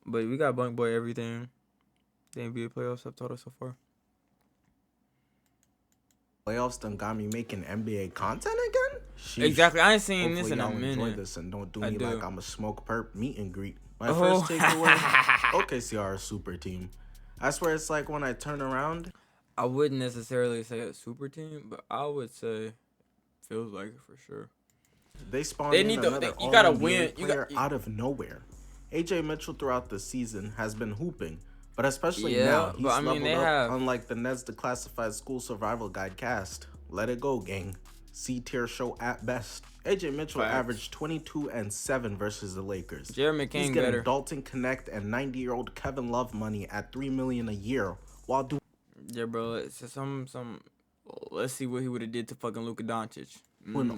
But we got Bunk Boy everything. The NBA playoffs have taught us so far. Playoffs done got me making NBA content again? Sheesh. Exactly. I ain't seen Hopefully this in a y'all enjoy minute. this and don't do I me do. like I'm a smoke perp meet and greet. My Oh. first takeaway, OKC super team. I swear it's like when I turn around. I wouldn't necessarily say a super team, but I would say feels like it for sure. They spawned They in need to- another they- you gotta All-NBA win. player out of nowhere. AJ Mitchell throughout the season has been hooping, but especially Yeah, now he's but I mean, leveled they up. have- Unlike the Nets Declassified School Survival Guide cast, let it go, gang. C-tier show at best. AJ Mitchell Facts. averaged 22 and 7 versus the Lakers. Jared McCain He's getting better. Dalton Connect and 90-year-old Kevin Love money at $3 million a year while doing. Yeah, bro. It's just some. Let's see what he would have did to fucking Luka Doncic.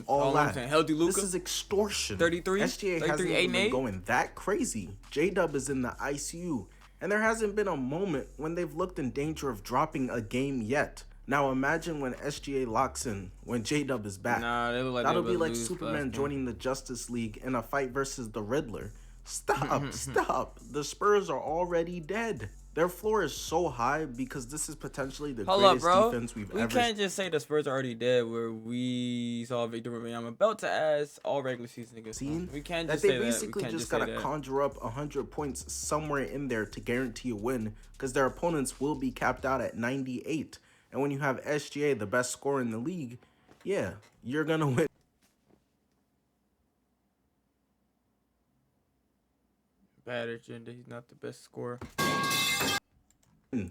All I'm that. saying. Healthy Luka. This is extortion. 33? SGA 33, hasn't 8 even and been 8? going that crazy. J-Dub is in the ICU, and there hasn't been a moment when they've looked in danger of dropping a game yet. Now imagine when SGA locks in, when J-Dub is back. Nah, they look like That'll they be would like lose Superman last joining the Justice League in a fight versus the Riddler. Stop. The Spurs are already dead. Their floor is so high because this is potentially the Hold up, greatest bro. defense we've We ever can't just say the Spurs are already dead where we saw Victor Wembanyama belt to ass all regular season against them. We can't just that. say They basically that. We can't just say gotta that. conjure up 100 points somewhere in there to guarantee a win because their opponents will be capped out at 98. And when you have SGA, the best scorer in the league, yeah, you're gonna win. Bad agenda. He's not the best scorer.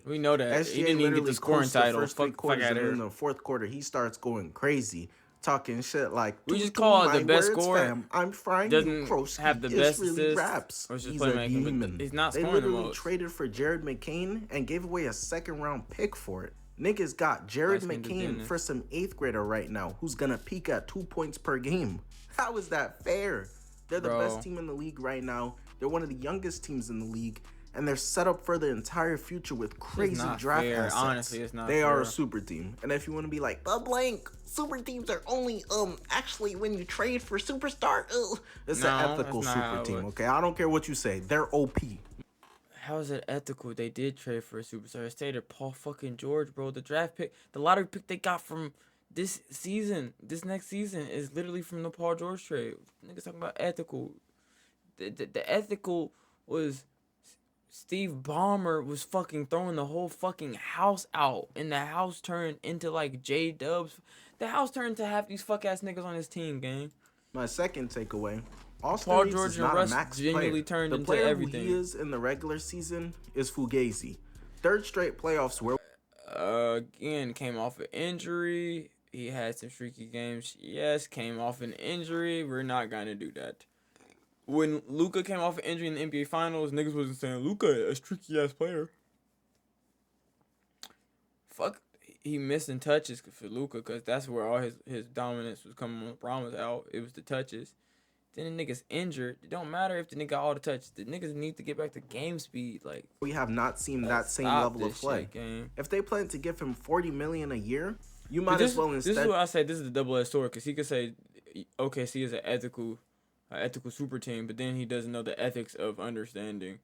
We know that. SGA He didn't even get literally the scoring closed the title. first three Fuck quarters, out and of in here. the fourth quarter, he starts going crazy, talking shit like, We just "Tutu, call it my the best words, scorer. fam. I'm frying Doesn't you, Kroski. have the It's best really assists, raps. or it's just He's a playmaking, but demon. he's not They scoring the literally most. traded for Jared McCain and gave away a second-round pick for it. Niggas got Jared Nice nigga McCain business. for some 8th grader right now who's gonna peak at 2 points per game. How is that fair? They're the Bro. best team in the league right now. They're one of the youngest teams in the league, and they're set up for the entire future with crazy not draft fair. assets. Honestly, it's not They are a fair. super team. And if you want to be like, the blank, super teams are only actually when you trade for superstar. It's No, an ethical that's not how super it team, works. okay? I don't care what you say. They're OP. How is it ethical? They did trade for a superstar. They traded Paul fucking George, bro. The draft pick, the lottery pick they got from this season, this next season, is literally from the Paul George trade. Niggas talking about ethical. The ethical was Steve Ballmer was fucking throwing the whole fucking house out, and the house turned into like J Dubs. The house turned to half these fuck ass niggas on his team, gang. My second takeaway. Austin Paul Reeves George is and not Russ a max genuinely player. turned the into player everything. who he is in the regular season is Fugazi. Third straight playoffs where Again, came off an injury. He had some streaky games. Yes, came off an injury. We're not gonna do that. When Luka came off an injury in the NBA Finals, niggas wasn't saying Luka a streaky ass player. Fuck, he missing touches for Luka because that's where all his dominance was coming when LeBron was out. It was the touches. Then the nigga's injured. It don't matter if the nigga got all the touches. The niggas need to get back to game speed. Like, we have not seen that same stop level of this play. shit, gang. If they plan to give him $40 million a year, you might This as well is instead. what I say. This is the double-edged sword because he could say OKC is an ethical super team, but then he doesn't know the ethics of understanding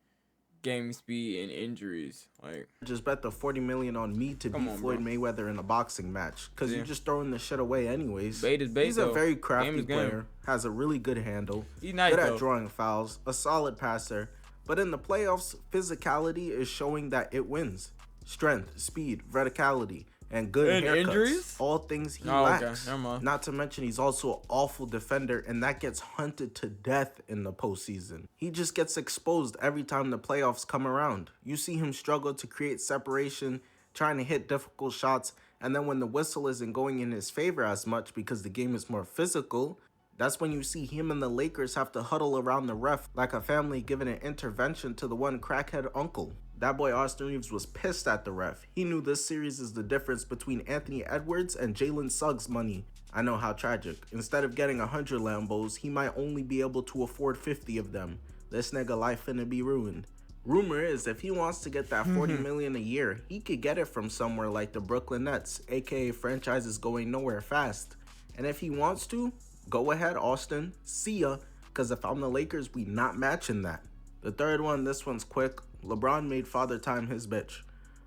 game speed and injuries. Like, Just bet the $40 million on me to Come beat on, Floyd bro. Mayweather in a boxing match, because Yeah. you're just throwing the shit away anyways. Bait is bait, He's a though. very Game crafty is game. player, has a really good handle, He's nice, good at though. drawing fouls, a solid passer. But in the playoffs, physicality is showing that it wins. Strength, speed, verticality, and good And haircuts. injuries? All things he Oh, okay. lacks. Never mind. Not to mention he's also an awful defender, and that gets hunted to death in the postseason. He just gets exposed every time the playoffs come around. You see him struggle to create separation, trying to hit difficult shots, and then when the whistle isn't going in his favor as much because the game is more physical, that's when you see him and the Lakers have to huddle around the ref like a family giving an intervention to the one crackhead uncle. That boy Austin Reeves was pissed at the ref. He knew this series is the difference between Anthony Edwards and Jalen Suggs' money. I know how tragic. Instead of getting 100 Lambos, he might only be able to afford 50 of them. This nigga life finna be ruined. Rumor is if he wants to get that $40 million a year, he could get it from somewhere like the Brooklyn Nets, aka franchises going nowhere fast. And if he wants to, go ahead, Austin. See ya. Because if I'm the Lakers, we not matching that. The third one, this one's quick. LeBron made Father Time his bitch.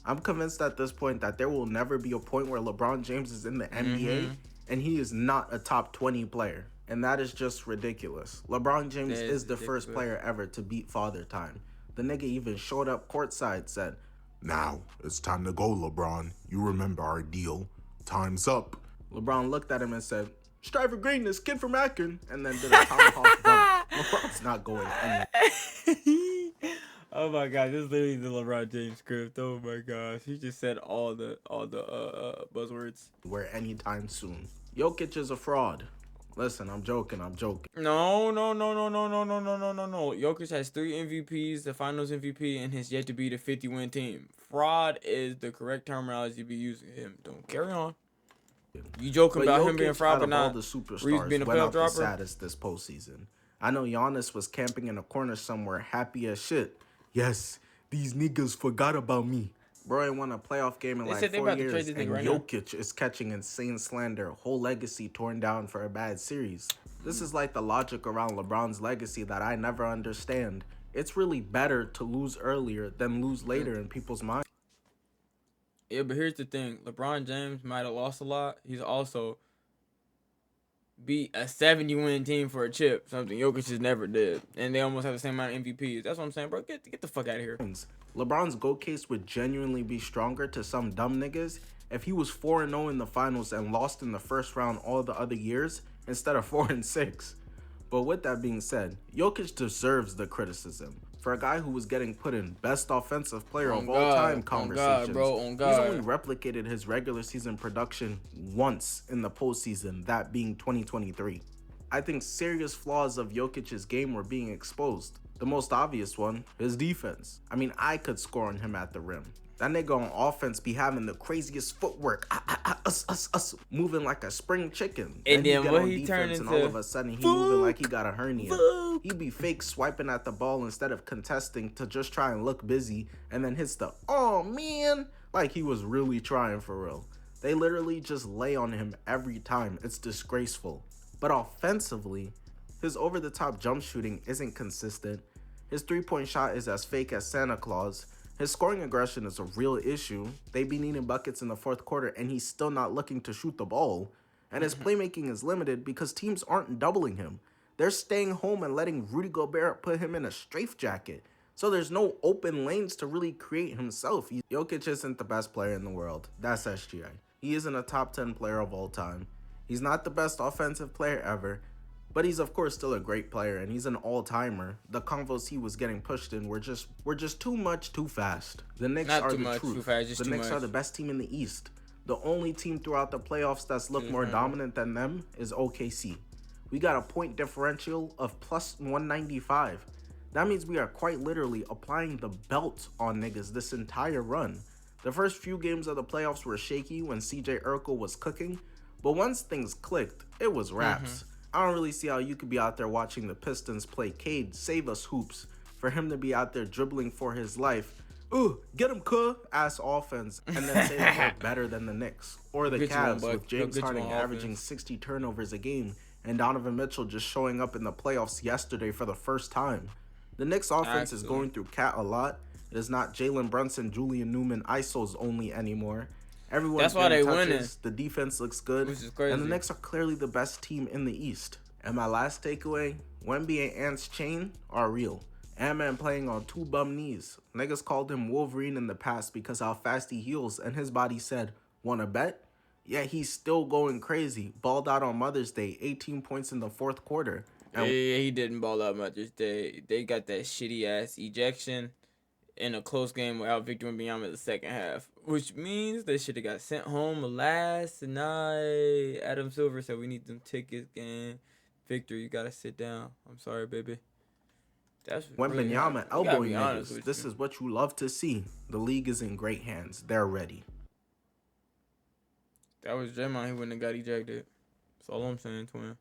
I'm convinced at this point that there will never be a point where LeBron James is in the NBA and he is not a top 20 player. And that is just ridiculous. LeBron James That is is the first ridiculous. player ever to beat Father Time. The nigga even showed up courtside, said, Now, it's time to go, LeBron. You remember our deal. Time's up. LeBron looked at him and said, "Strive for greatness, kid from Akron," and then did a tomahawk dunk. LeBron's not going anywhere. Oh my god, this is literally the LeBron James script. Oh my gosh, he just said all the buzzwords. Anytime soon. Jokic is a fraud. Listen, I'm joking. No. Jokic has 3 MVPs, the Finals MVP, and has yet to beat a 50-win team. Fraud is the correct terminology to be using him. Don't carry on. You joking But about him Jokic, being fraud, out but of all not the Reeves superstars, being a went playoff out the dropper? saddest this postseason. I know Giannis was camping in a corner somewhere, happy as shit. Yes, these niggas forgot about me. Bro ain't won a playoff game in They like said they 4 about to trade years, this and nigga right now. Jokic is catching insane slander, whole legacy torn down for a bad series. This is like the logic around LeBron's legacy that I never understand. It's really better to lose earlier than lose later in people's minds. Yeah, but here's the thing. LeBron James might have lost a lot. He's also beat a 70-win team for a chip, something Jokic just never did. And they almost have the same amount of MVPs. That's what I'm saying, bro. Get the fuck out of here. LeBron's GOAT case would genuinely be stronger to some dumb niggas if he was 4-0 in the finals and lost in the first round all the other years instead of 4-6. But with that being said, Jokic deserves the criticism. For a guy who was getting put in best offensive player of all time conversations, On God. he's only replicated his regular season production once in the postseason, that being 2023. I think serious flaws of Jokic's game were being exposed. The most obvious one, his defense. I mean, I could score on him at the rim. That nigga on offense be having the craziest footwork, moving like a spring chicken. And you then get what on he turned defense and into, all of a sudden he moving like he got a hernia. He be fake swiping at the ball instead of contesting to just try and look busy, and then hits the "oh man" like he was really trying for real. They literally just lay on him every time. It's disgraceful. But offensively, his over-the-top jump shooting isn't consistent. His three-point shot is as fake as Santa Claus. His scoring aggression is a real issue. They be needing buckets in the fourth quarter and he's still not looking to shoot the ball. And his playmaking is limited because teams aren't doubling him. They're staying home and letting Rudy Gobert put him in a straitjacket. So there's no open lanes to really create himself. Jokic isn't the best player in the world. That's SGA. He isn't a top 10 player of all time. He's not the best offensive player ever. But he's of course still a great player, and he's an all-timer. The convos he was getting pushed in were just too much, too fast. The Knicks Not are too the much, truth. too fast, just The too Knicks much. are the best team in the East. The only team throughout the playoffs that's looked more dominant than them is OKC. We got a point differential of plus 195. That means we are quite literally applying the belt on niggas this entire run. The first few games of the playoffs were shaky when CJ Urkel was cooking, but once things clicked, it was raps. I don't really see how you could be out there watching the Pistons play Cade Save Us hoops for him to be out there dribbling for his life. Ooh, get him, cuh, ass offense, and then say that they're better than the Knicks. Or the Get you one, Cavs bud. with James Get you Harden on averaging offense. 60 turnovers a game and Donovan Mitchell just showing up in the playoffs yesterday for the first time. The Knicks offense is Actually. going through cat a lot. It is not Jalen Brunson, Julian Newman, ISOs only anymore. Everyone's That's why getting they winning. touches. The defense looks good. Which is crazy. And the Knicks are clearly the best team in the East. And my last takeaway, Wemby and Ant's chain are real. Ant-Man playing on 2 bum knees. Niggas called him Wolverine in the past because how fast he heals, and his body said, "Wanna bet?" Yeah, he's still going crazy. Balled out on Mother's Day, 18 points in the fourth quarter. Yeah, he didn't ball out much. They got that shitty ass ejection in a close game without Victor Wembanyama in the second half, which means they should have got sent home last night. Adam Silver said we need them tickets, gang. Victor, you gotta sit down. I'm sorry, baby. That's really Wembanyama hard. You gotta elbowing be honest niggas. with This you. is what you love to see. The league is in great hands. They're ready. That was Draymond. He wouldn't have got ejected. That's all I'm saying, twin.